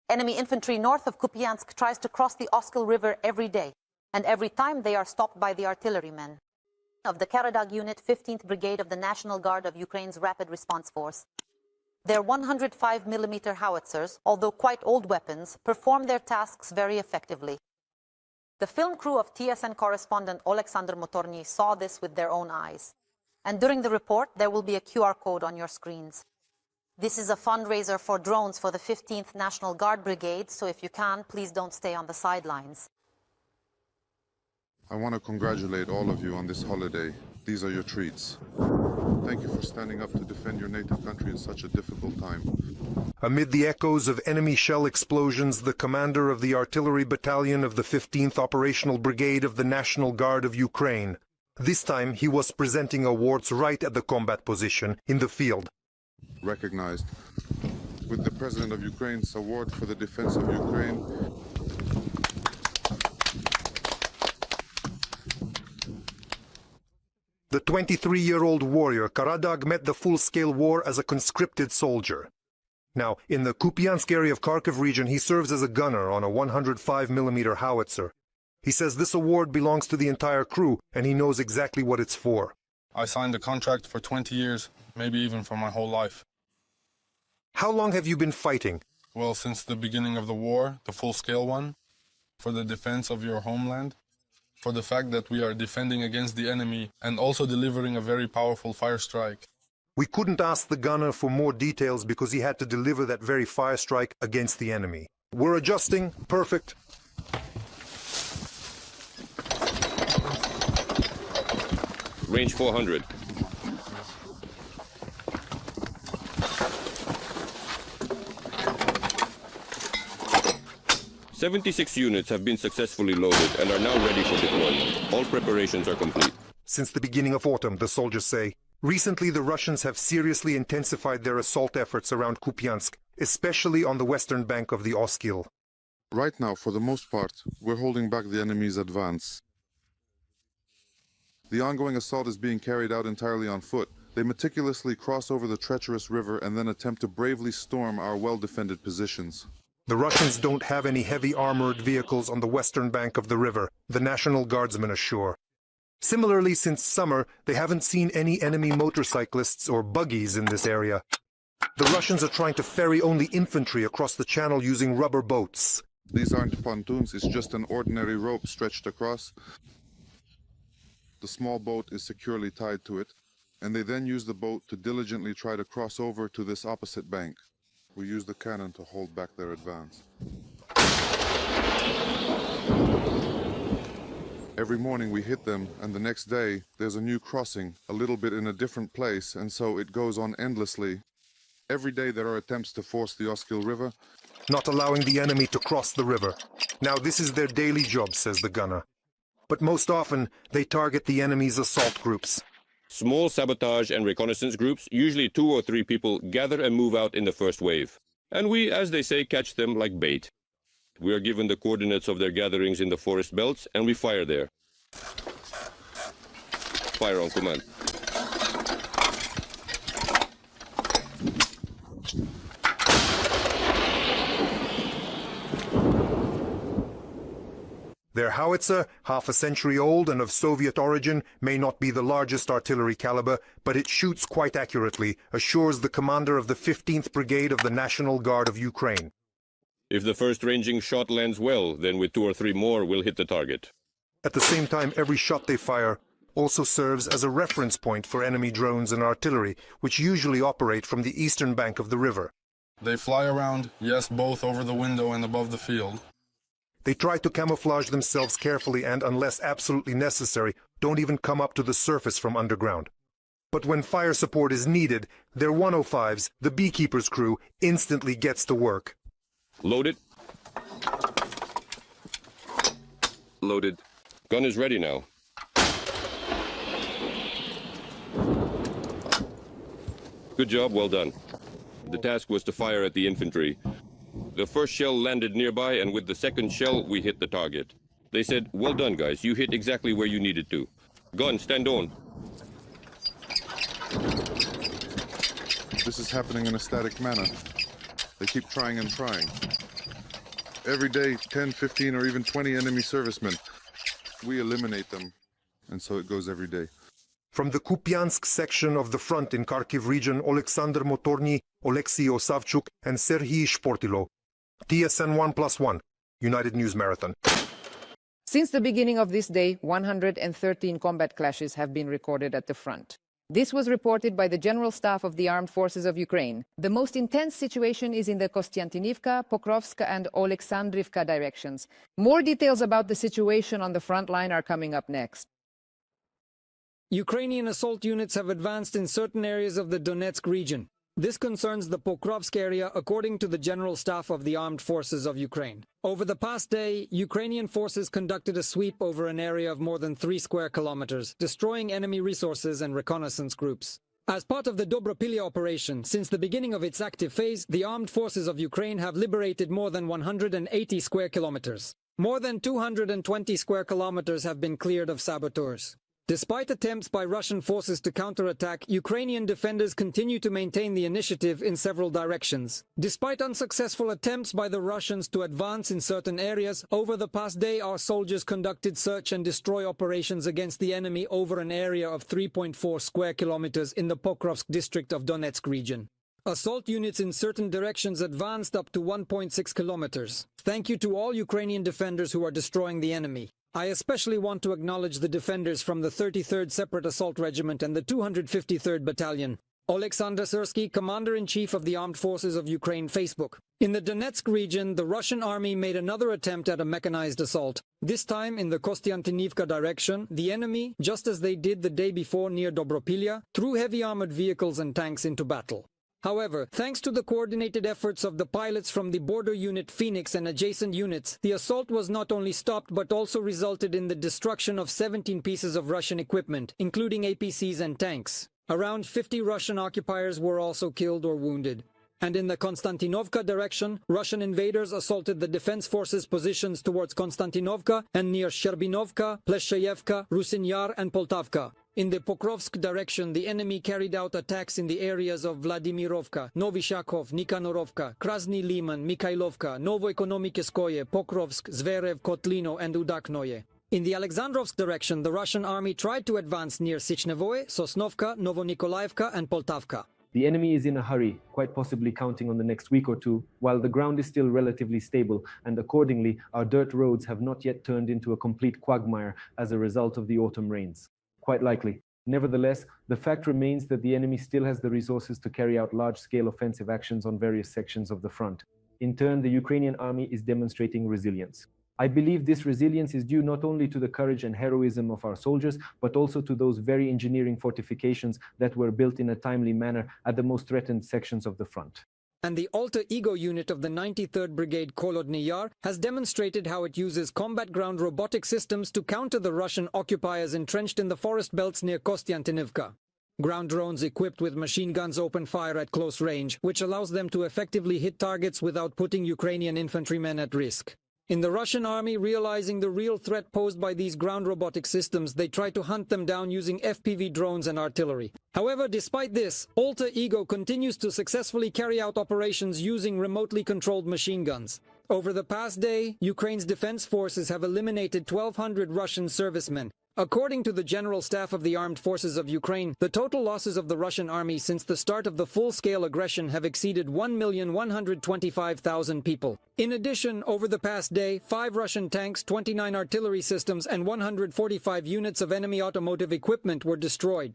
Enemy infantry north of Kupiansk tries to cross the Oskil River every day, and every time they are stopped by the artillerymen of the Karadag unit, 15th Brigade of the National Guard of Ukraine's Rapid Response Force. Their 105mm howitzers, although quite old weapons, perform their tasks very effectively. The film crew of TSN correspondent Oleksandr Motorny saw this with their own eyes. And during the report, there will be a QR code on your screens. This is a fundraiser for drones for the 15th National Guard Brigade, so if you can, please don't stay on the sidelines. I want to congratulate all of you on this holiday. These are your treats. Thank you for standing up to defend your native country in such a difficult time. Amid the echoes of enemy shell explosions, the commander of the artillery battalion of the 15th Operational Brigade of the National Guard of Ukraine. This time he was presenting awards right at the combat position in the field. Recognized with the President of Ukraine's Award for the Defense of Ukraine. The 23-year-old warrior Karadag met the full-scale war as a conscripted soldier. Now, in the Kupiansk area of Kharkiv region, he serves as a gunner on a 105mm howitzer. He says this award belongs to the entire crew, and he knows exactly what it's for. I signed a contract for 20 years, maybe even for my whole life. How long have you been fighting? Well, since the beginning of the war, the full-scale one, for the defense of your homeland, for the fact that we are defending against the enemy and also delivering a very powerful fire strike. We couldn't ask the gunner for more details because he had to deliver that very fire strike against the enemy. We're adjusting. Perfect. Range 400. "76 units have been successfully loaded and are now ready for deployment. All preparations are complete." Since the beginning of autumn, the soldiers say, recently the Russians have seriously intensified their assault efforts around Kupiansk, especially on the western bank of the Oskil. Right now, for the most part, we're holding back the enemy's advance. The ongoing assault is being carried out entirely on foot. They meticulously cross over the treacherous river and then attempt to bravely storm our well-defended positions. The Russians don't have any heavy armored vehicles on the western bank of the river, the National Guardsmen assure. Similarly, since summer, they haven't seen any enemy motorcyclists or buggies in this area. The Russians are trying to ferry only infantry across the channel using rubber boats. These aren't pontoons, it's just an ordinary rope stretched across. The small boat is securely tied to it, and they then use the boat to diligently try to cross over to this opposite bank. We use the cannon to hold back their advance. Every morning we hit them, and the next day there's a new crossing, a little bit in a different place, and so it goes on endlessly. Every day there are attempts to force the Oskil River, not allowing the enemy to cross the river. Now this is their daily job, says the gunner. But most often they target the enemy's assault groups. Small sabotage and reconnaissance groups, usually 2 or 3 people, gather and move out in the first wave. And we, as they say, catch them like bait. We are given the coordinates of their gatherings in the forest belts, and we fire there. Fire on command. Their howitzer, half a century old and of Soviet origin, may not be the largest artillery caliber, but it shoots quite accurately, assures the commander of the 15th Brigade of the National Guard of Ukraine. If the first ranging shot lands well, then with 2 or 3 more we'll hit the target. At the same time, every shot they fire also serves as a reference point for enemy drones and artillery, which usually operate from the eastern bank of the river. They fly around, yes, both over the window and above the field. They try to camouflage themselves carefully and, unless absolutely necessary, don't even come up to the surface from underground. But when fire support is needed, their 105s, the beekeeper's crew, instantly gets to work. Loaded. Loaded. Gun is ready now. Good job, well done. The task was to fire at the infantry. The first shell landed nearby, and with the second shell, we hit the target. They said, "Well done, guys. You hit exactly where you needed to. Gun, stand on." This is happening in a static manner. They keep trying and trying. every day 10, 15, or even 20 enemy servicemen. We eliminate them, and so it goes every day. From the Kupiansk section of the front in Kharkiv region, Oleksandr Motorny, Oleksiy Osavchuk, and Serhiy Shportilo. TSN 1+1, United News Marathon. Since the beginning of this day, 113 combat clashes have been recorded at the front. This was reported by the General Staff of the Armed Forces of Ukraine. The most intense situation is in the Kostiantynivka, Pokrovsk, and Oleksandrivka directions. More details about the situation on the front line are coming up next. Ukrainian assault units have advanced in certain areas of the Donetsk region. This concerns the Pokrovsk area, according to the General Staff of the Armed Forces of Ukraine. Over the past day, Ukrainian forces conducted a sweep over an area of more than 3 square kilometers, destroying enemy resources and reconnaissance groups. As part of the Dobropilya operation, since the beginning of its active phase, the armed forces of Ukraine have liberated more than 180 square kilometers. More than 220 square kilometers have been cleared of saboteurs. Despite attempts by Russian forces to counterattack, Ukrainian defenders continue to maintain the initiative in several directions. Despite unsuccessful attempts by the Russians to advance in certain areas, over the past day our soldiers conducted search and destroy operations against the enemy over an area of 3.4 square kilometers in the Pokrovsk district of Donetsk region. Assault units in certain directions advanced up to 1.6 kilometers. Thank you to all Ukrainian defenders who are destroying the enemy. I especially want to acknowledge the defenders from the 33rd Separate Assault Regiment and the 253rd Battalion. Oleksandr Syrsky, Commander-in-Chief of the Armed Forces of Ukraine, Facebook. In the Donetsk region, the Russian army made another attempt at a mechanized assault. This time in the Kostiantynivka direction, the enemy, just as they did the day before near Dobropilya, threw heavy armored vehicles and tanks into battle. However, thanks to the coordinated efforts of the pilots from the border unit Phoenix and adjacent units, the assault was not only stopped but also resulted in the destruction of 17 pieces of Russian equipment, including APCs and tanks. Around 50 Russian occupiers were also killed or wounded. And in the Konstantinovka direction, Russian invaders assaulted the defense forces' positions towards Konstantinovka and near Sherbinovka, Plesheyevka, Rusin Yar and Poltavka. In the Pokrovsk direction, the enemy carried out attacks in the areas of Vladimirovka, Novyshakov, Nikanorovka, Krasny Liman, Mikhailovka, Novoekonomikeskoye, Pokrovsk, Zverev, Kotlino and Udaknoye. In the Alexandrovsk direction, the Russian army tried to advance near Sichnevoye, Sosnovka, Novonikolaevka and Poltavka. The enemy is in a hurry, quite possibly counting on the next week or two, while the ground is still relatively stable, and accordingly, our dirt roads have not yet turned into a complete quagmire as a result of the autumn rains. Quite likely. Nevertheless, the fact remains that the enemy still has the resources to carry out large-scale offensive actions on various sections of the front. In turn, the Ukrainian army is demonstrating resilience. I believe this resilience is due not only to the courage and heroism of our soldiers, but also to those very engineering fortifications that were built in a timely manner at the most threatened sections of the front. And the alter ego unit of the 93rd Brigade Kolodny Yar has demonstrated how it uses combat ground robotic systems to counter the Russian occupiers entrenched in the forest belts near Kostiantynivka. Ground drones equipped with machine guns open fire at close range, which allows them to effectively hit targets without putting Ukrainian infantrymen at risk. In the Russian army, realizing the real threat posed by these ground robotic systems, they try to hunt them down using FPV drones and artillery. However, despite this, Alter Ego continues to successfully carry out operations using remotely controlled machine guns. Over the past day, Ukraine's defense forces have eliminated 1,200 Russian servicemen. According to the General Staff of the Armed Forces of Ukraine, the total losses of the Russian army since the start of the full-scale aggression have exceeded 1,125,000 people. In addition, over the past day, 5 Russian tanks, 29 artillery systems, and 145 units of enemy automotive equipment were destroyed.